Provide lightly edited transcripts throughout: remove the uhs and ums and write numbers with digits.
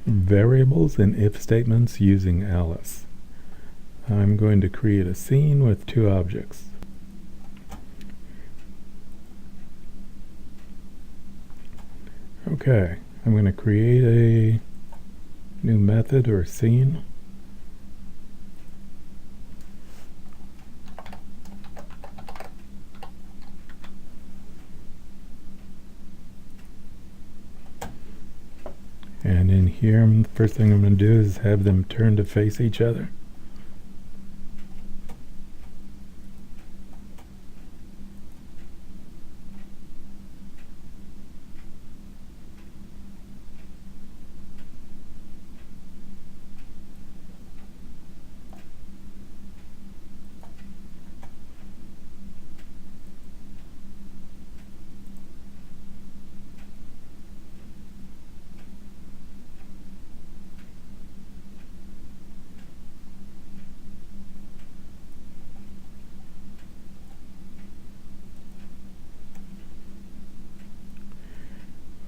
variables and if statements using Alice. I'm going to create a scene with two objects. Okay, I'm going to create a new method or scene. And in here, the first thing I'm going to do is have them turn to face each other.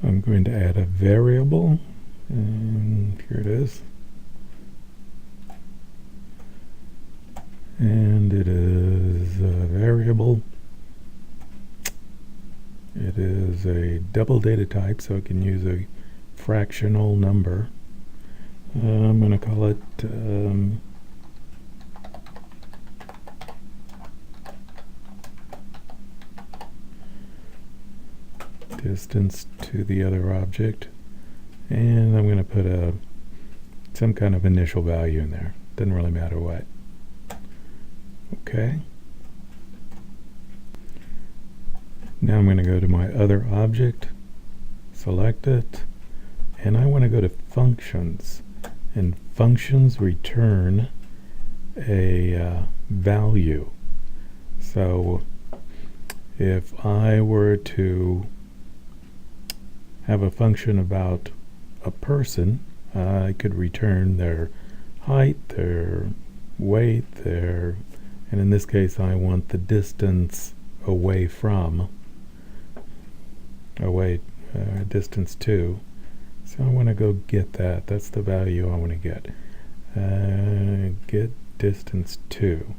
I'm going to add a variable, and here it is. And it is a variable. It is a double data type, so it can use a fractional number. I'm going to call it distance to the other object, and I'm going to put some kind of initial value in there. Doesn't really matter what. Okay. Now I'm going to go to my other object, select it, and I want to go to functions, and functions return a value. So if I were to have a function about a person, I could return their height, their weight, and in this case I want the distance away from, distance to. So I want to go get that. That's the value I want to get. Get distance to.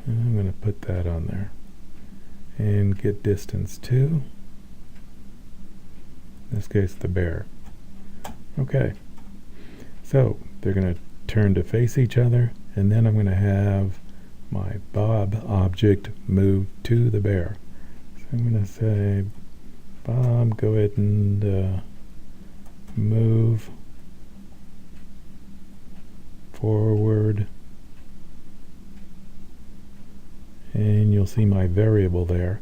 And I'm going to put that on there. And get distance to, in this case, the bear. Okay. So they're going to turn to face each other, and then I'm going to have my Bob object move to the bear. So I'm going to say, Bob, go ahead and move forward, and you'll see my variable there,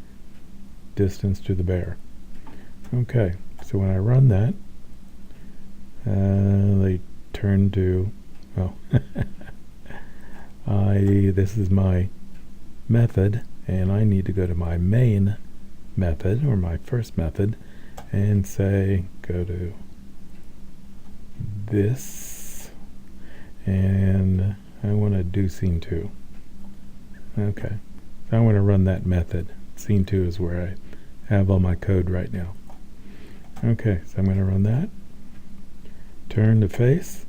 distance to the bear. Okay, so when I run that, they turn to, this is my method, and I need to go to my main method, or my first method, and say, go to this, and I want to do scene 2. Okay, so I want to run that method. Scene 2 is where I have all my code right now. Okay, so I'm going to run that. Turn to face,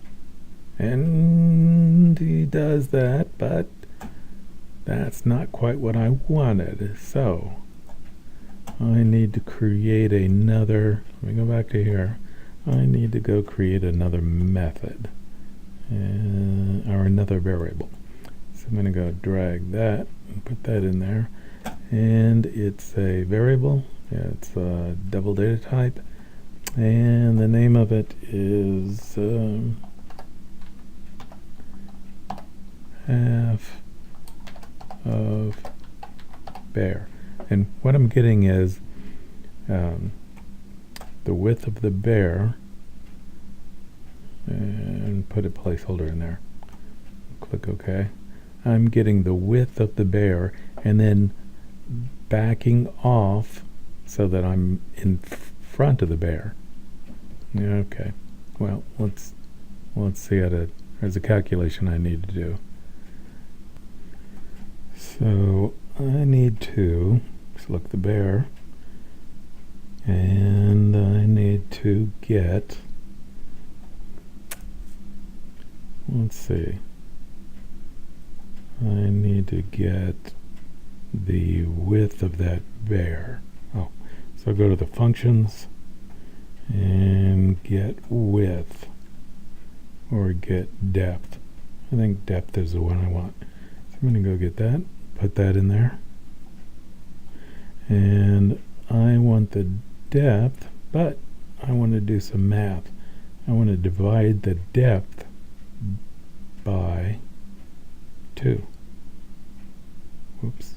and he does that, but that's not quite what I wanted. So I need to create another, let me go back to here. I need to go create another method, or another variable. So I'm going to go drag that and put that in there. And it's a variable. Yeah, it's a double data type. And the name of it is half of bear. And what I'm getting is the width of the bear, and put a placeholder in there. Click OK. I'm getting the width of the bear, and then backing off so that I'm in front of the bear. Okay. Well, let's see how to. There's a calculation I need to do. So I need to select the bear, and I need to get let's see. I need to get the width of that bear. Oh, so go to the functions and get width, or get depth. I think depth is the one I want. So I'm going to go get that, put that in there. And I want the depth, but I want to do some math. I want to divide the depth by 2. Whoops.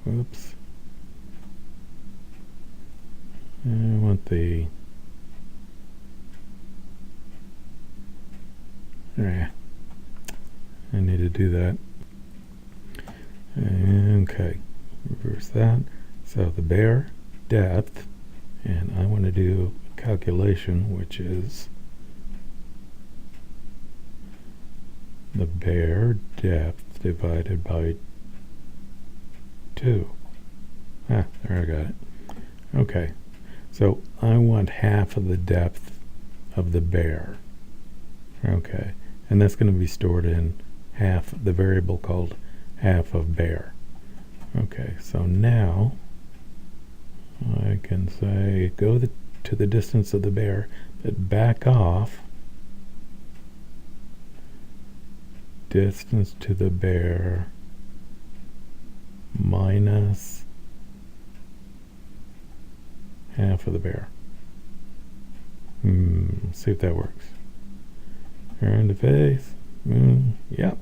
Whoops. I want the... I need to do that. Okay, reverse that. So the bear depth, and I want to do a calculation, which is the bear depth divided by 2. There I got it. Okay, so I want half of the depth of the bear. Okay, and that's going to be stored in half, the variable called half of bear. Okay, so now I can say go to the distance of the bear, but back off distance to the bear minus half of the bear. See if that works. Turn the face. Yep.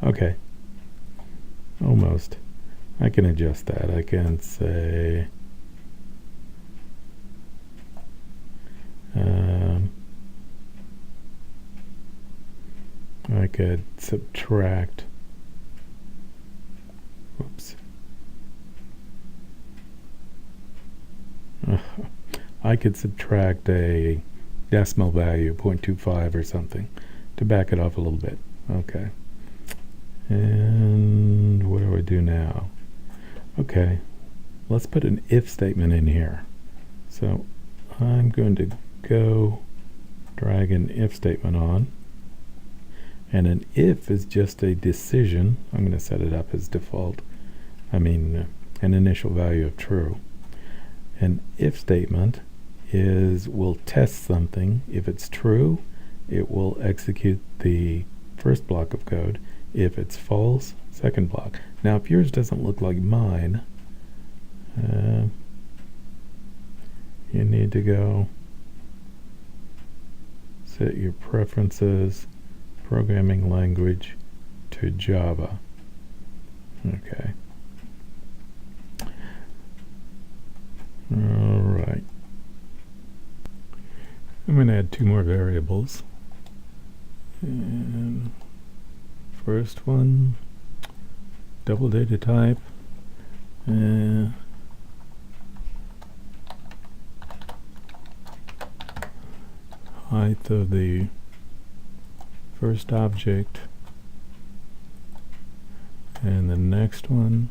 Okay. Almost. I can adjust that. I can say I could subtract. Whoops. I could subtract a decimal value, 0.25 or something, to back it off a little bit. Okay. And what do I do now? Okay, let's put an if statement in here. So I'm going to go drag an if statement on. And an if is just a decision. I'm going to set it up as default. An initial value of true. An if statement will test something. If it's true, it will execute the first block of code. If it's false, second block. Now, if yours doesn't look like mine, you need to go set your preferences, programming language to Java. Okay. All right. I'm going to add 2 more variables. And first one, double data type, height of the first object, and the next one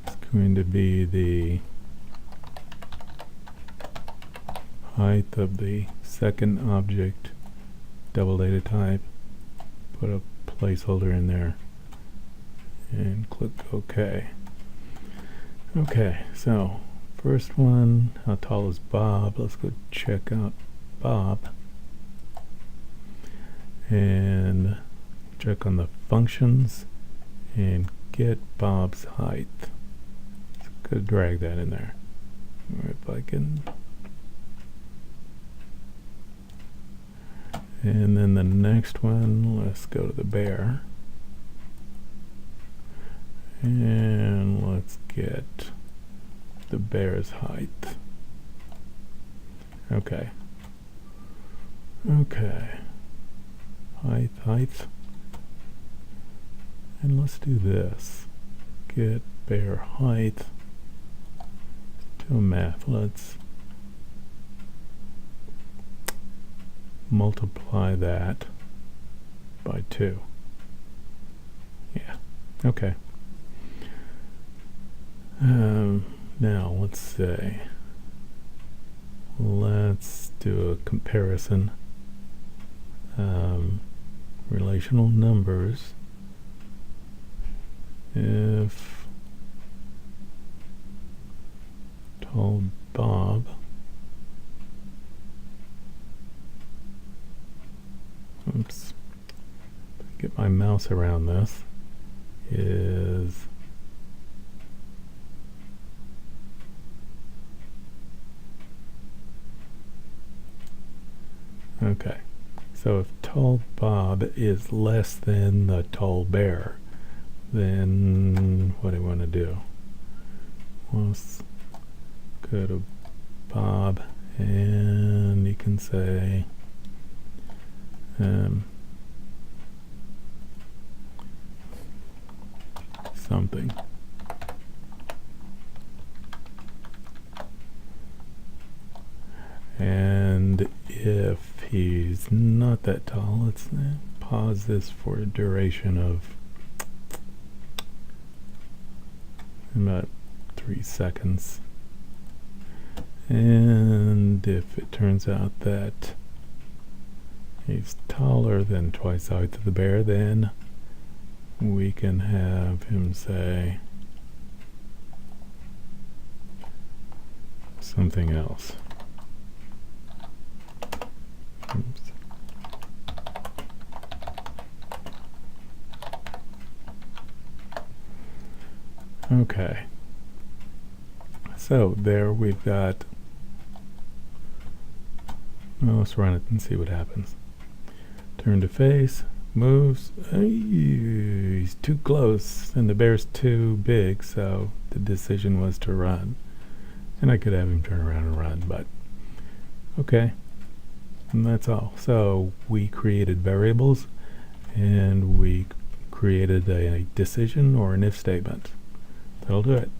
is going to be the height of the second object, double data type. Put a placeholder in there and click OK. Okay, so first one, how tall is Bob? Let's go check out Bob and check on the functions and get Bob's height. So go drag that in there. Or if I can. And then the next one, let's go to the bear. And let's get the bear's height. Okay. Okay. Height. And let's do this. Get bear height. Do math. Let's multiply that by 2. Yeah. Okay. Now let's say, let's do a comparison. Relational numbers. If tall Bob oops, get my mouse around this, is okay. So if tall Bob is less than the tall bear, then what do I want to do? Let's go to Bob, and you can say something. And if he's not that tall, let's pause this for a duration of about 3 seconds. And if it turns out that he's taller than twice the height of the bear, then we can have him say something else. Oops. Okay. So there we've got, well, let's run it and see what happens. Turn to face, moves, he's too close and the bear's too big, so the decision was to run. And I could have him turn around and run, but okay. And that's all. So we created variables and we created a decision or an if statement. That'll do it.